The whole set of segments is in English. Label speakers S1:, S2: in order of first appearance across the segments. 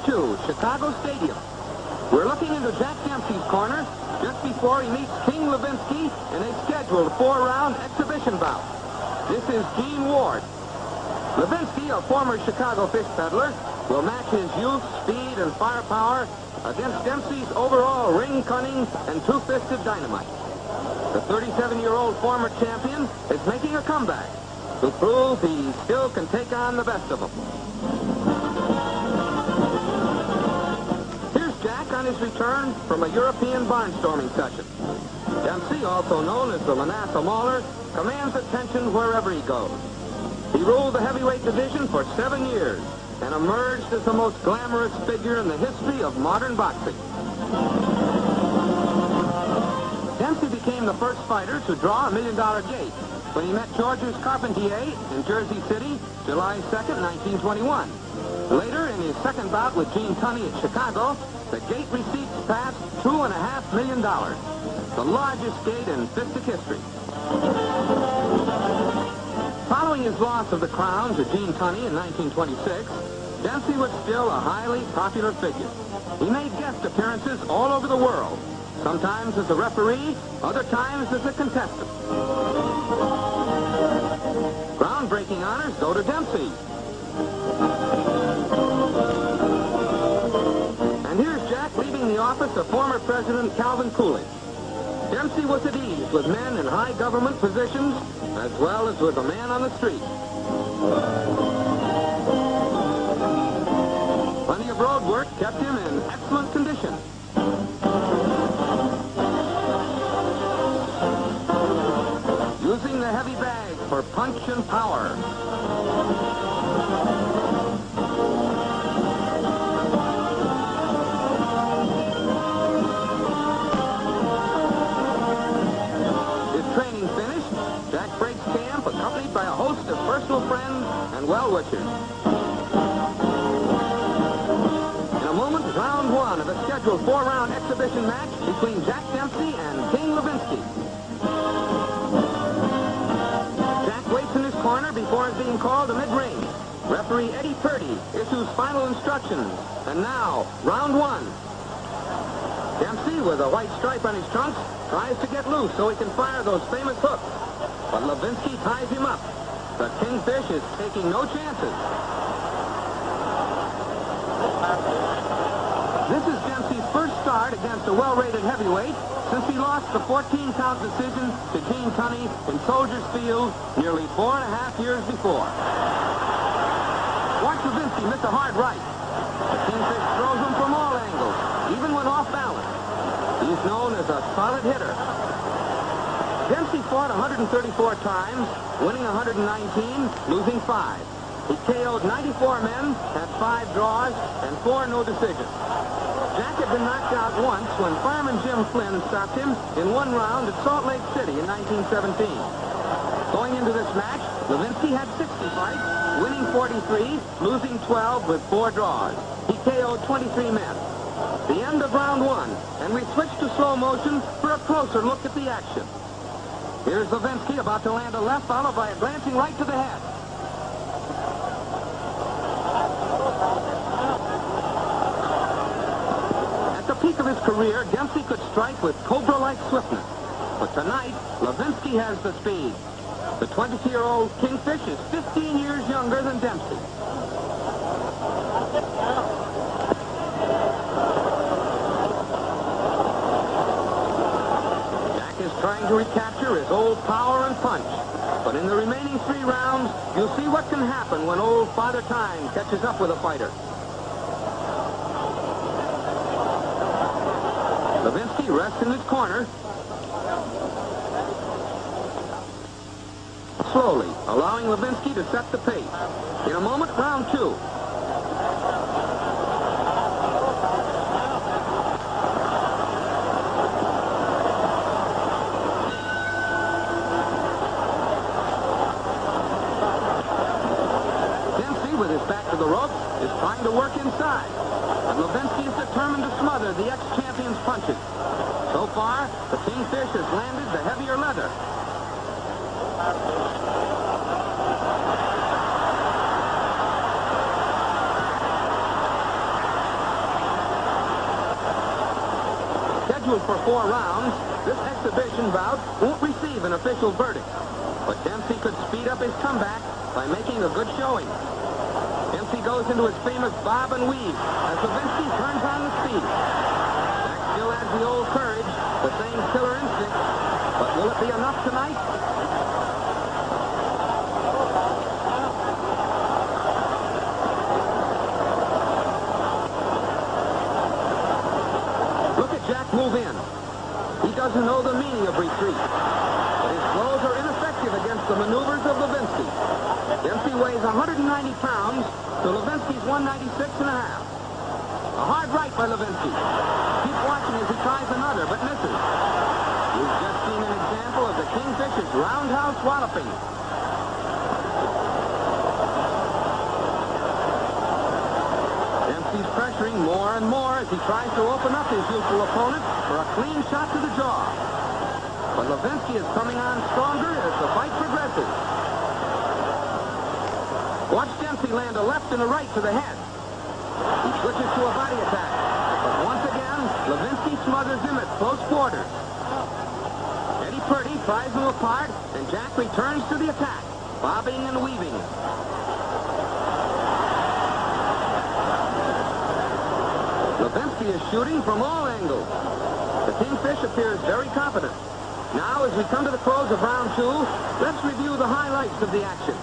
S1: 2, Chicago Stadium. We're looking into Jack Dempsey's corner just before he meets King Levinsky in a scheduled 4-round exhibition bout. This is Gene Ward. Levinsky, a former Chicago fish peddler, will match his youth, speed, and firepower against Dempsey's overall ring cunning and two-fisted dynamite. The 37-year-old former champion is making a comeback to prove he still can take on the best of them. Here's Jack on his return from a European barnstorming session. Dempsey, also known as the Manasseh Mauler, commands attention wherever he goes. He ruled the heavyweight division for 7 years and emerged as the most glamorous figure in the history of modern boxing. Dempsey became the first fighter to draw a $1 million gate when he met Georges Carpentier in Jersey City, July 2nd, 1921. Later, in his second bout with Gene Tunney at Chicago, the gate receipts passed $2.5 million, the largest gate in fistic history. Following his loss of the crown to Gene Tunney in 1926, Dempsey was still a highly popular figure. He made guest appearances all over the world, sometimes as a referee, other times as a contestant. Groundbreaking honors go to Dempsey. And here's Jack leaving the office of former President Calvin Coolidge. Dempsey was at ease with men in high government positions as well as with a man on the street. Plenty of road work kept him in excellent condition. Using the heavy bag for punch and power. Training finished, Jack breaks camp accompanied by a host of personal friends and well-wishers. In a moment, round 1 of a scheduled 4-round exhibition match between Jack Dempsey and King Levinsky. Jack waits in his corner before it's being called to mid-ring. Referee Eddie Purdy issues final instructions. And now, round 1. Dempsey, with a white stripe on his trunks, tries to get loose so he can fire those famous hooks. But Levinsky ties him up. The Kingfish is taking no chances. This is Dempsey's first start against a well-rated heavyweight since he lost the 14-count decision to Gene Tunney in Soldiers Field nearly 4.5 years before. Watch Levinsky miss a hard right. The Kingfish throws him from all angles, even when off balance. He's known as a solid hitter. Dempsey fought 134 times, winning 119, losing 5. He KO'd 94 men, had 5 draws, and 4 no decisions. Jack had been knocked out once when fireman Jim Flynn stopped him in 1 round at Salt Lake City in 1917. Going into this match, Levinsky had 60 fights, winning 43, losing 12 with 4 draws. He KO'd 23 men. The end of round 1, and we switch to slow motion for a closer look at the action. Here's Levinsky about to land a left, followed by a glancing right to the head. At the peak of his career, Dempsey could strike with cobra-like swiftness. But tonight, Levinsky has the speed. The 22-year-old Kingfish is 15 years younger than Dempsey. Trying to recapture his old power and punch. But in the remaining 3 rounds, you'll see what can happen when old Father Time catches up with a fighter. Levinsky rests in his corner. Slowly, allowing Levinsky to set the pace. In a moment, round 2. Back to the ropes, is trying to work inside. And Levinsky is determined to smother the ex-champion's punches. So far, the Kingfish has landed the heavier leather. scheduled for 4 rounds, this exhibition bout won't receive an official verdict. But Dempsey could speed up his comeback by making a good showing. Dempsey goes into his famous bob and weave as Levinsky turns on the speed. Jack still has the old courage, the same killer instinct. But will it be enough tonight? Look at Jack move in. He doesn't know the meaning of retreat. But his blows are ineffective against the maneuvers of Levinsky. Dempsey weighs 190 pounds to Levinsky's 196 and a half. A hard right by Levinsky. Keep watching as he tries another, but misses. You've just seen an example of the Kingfisher's roundhouse walloping. Dempsey's pressuring more and more as he tries to open up his youthful opponent for a clean shot to the jaw. But Levinsky is coming on stronger as the fight progresses. Watch Dempsey land a left and a right to the head. He switches to a body attack. But once again, Levinsky smothers him at close quarters. Eddie Purdy pries him apart, and Jack returns to the attack, bobbing and weaving. Levinsky is shooting from all angles. The Kingfish appears very confident. Now, as we come to the close of round 2, let's review the highlights of the action.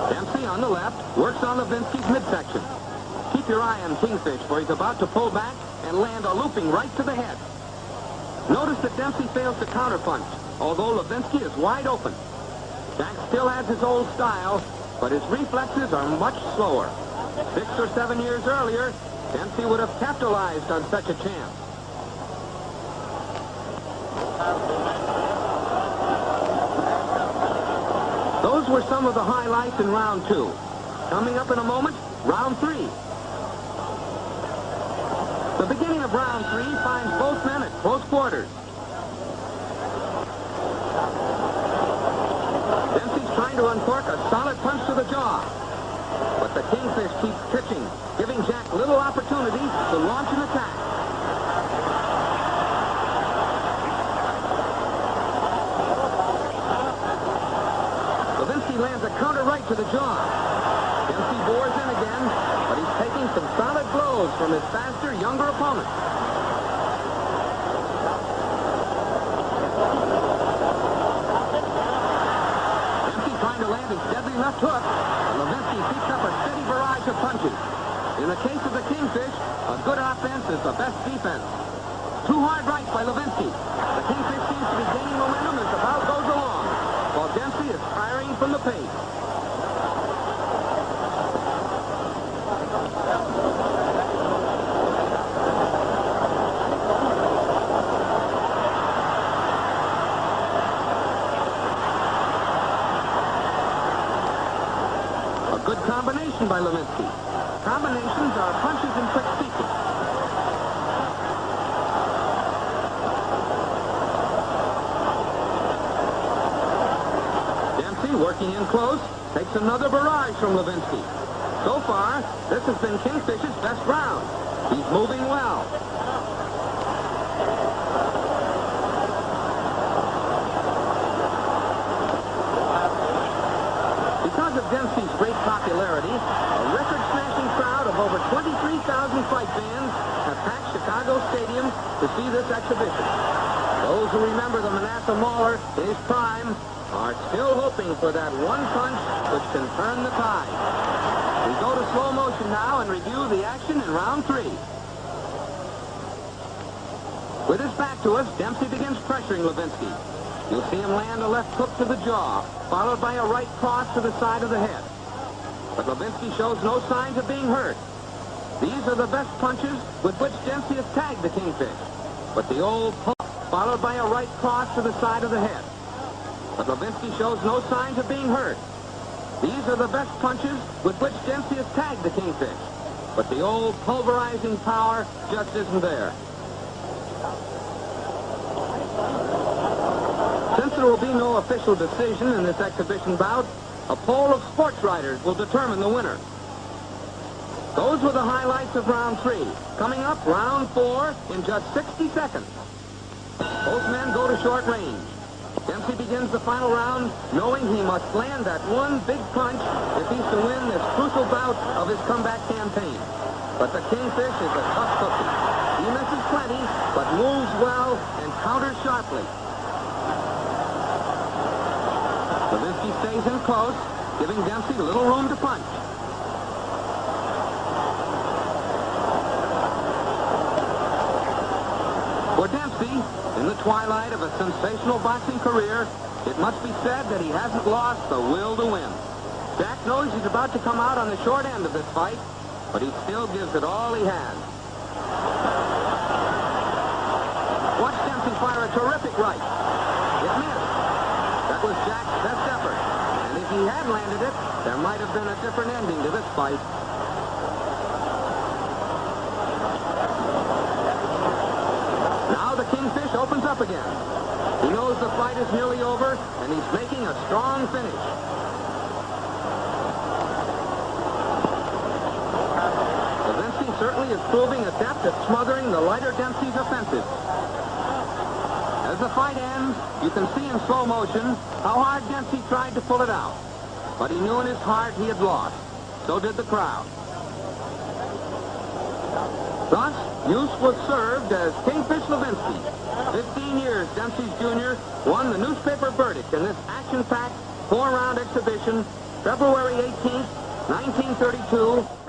S1: Dempsey on the left works on Levinsky's midsection. Keep your eye on Kingfish, for he's about to pull back and land a looping right to the head. Notice that Dempsey fails to counterpunch, although Levinsky is wide open. Jack still has his old style, but his reflexes are much slower. 6 or 7 years earlier, Dempsey would have capitalized on such a chance. Those were some of the highlights in round 2. Coming up in a moment, round 3. The beginning of round 3 finds both men at close quarters. Dempsey's trying to uncork a solid punch to the jaw. But the Kingfish keeps pitching, giving Jack little opportunity to launch an attack. Levinsky lands a counter right to the jaw. Dempsey bores in again, but he's taking some solid blows from his faster, younger opponent. Dempsey trying to land his deadly left hook, and Levinsky keeps up a steady barrage of punches. In the case of the Kingfish, a good offense is the best defense. 2 hard rights by Levinsky. The Kingfish seems to be gaining momentum as the bout goes along, while Dempsey is firing from the pace. A good combination by Levinsky. Combinations are punches in quick sequence. Dempsey, working in close, takes another barrage from Levinsky. So far, this has been Kingfish's best round. He's moving well. Because of Dempsey's great popularity, a record-smashing crowd of over 23,000 fight fans have packed Chicago stadiums to see this exhibition. Those who remember the Manasseh Mauler in his prime are still hoping for that one punch which can turn the tide. We go to slow motion now and review the action in round 3. With his back to us, Dempsey begins pressuring Levinsky. You'll see him land a left hook to the jaw, followed by a right cross to the side of the head. But Levinsky shows no signs of being hurt. These are the best punches with which Dempsey has tagged the Kingfish. But the old poke, followed by a right cross to the side of the head. But Levinsky shows no signs of being hurt. These are the best punches with which Dempsey has tagged the Kingfish. But the old pulverizing power just isn't there. Since there will be no official decision in this exhibition bout, a poll of sports writers will determine the winner. Those were the highlights of round 3. Coming up, round 4 in just 60 seconds. Both men go to short range. Dempsey begins the final round knowing he must land that one big punch if he's to win this crucial bout of his comeback campaign. But the Kingfish is a tough cookie. He misses plenty, but moves well and counters sharply. Levinsky stays in close, giving Dempsey little room to punch. For Dempsey, in the twilight of a sensational boxing career, it must be said that he hasn't lost the will to win. Jack knows he's about to come out on the short end of this fight, but he still gives it all he has. Watch Dempsey fire a terrific right. It missed. That was Jack's best effort. And if he had landed it, there might have been a different ending to this fight. Now the Kingfish opens up again. He knows the fight is nearly over, and he's making a strong finish. Levinsky certainly is proving adept at smothering the lighter Dempsey's offensive. As the fight ends, you can see in slow motion how hard Dempsey tried to pull it out. But he knew in his heart he had lost. So did the crowd. Thus, use was served as Kingfish Levinsky. 15 years Dempsey's Jr. won the newspaper verdict in this action-packed 4-round exhibition February 18th, 1932.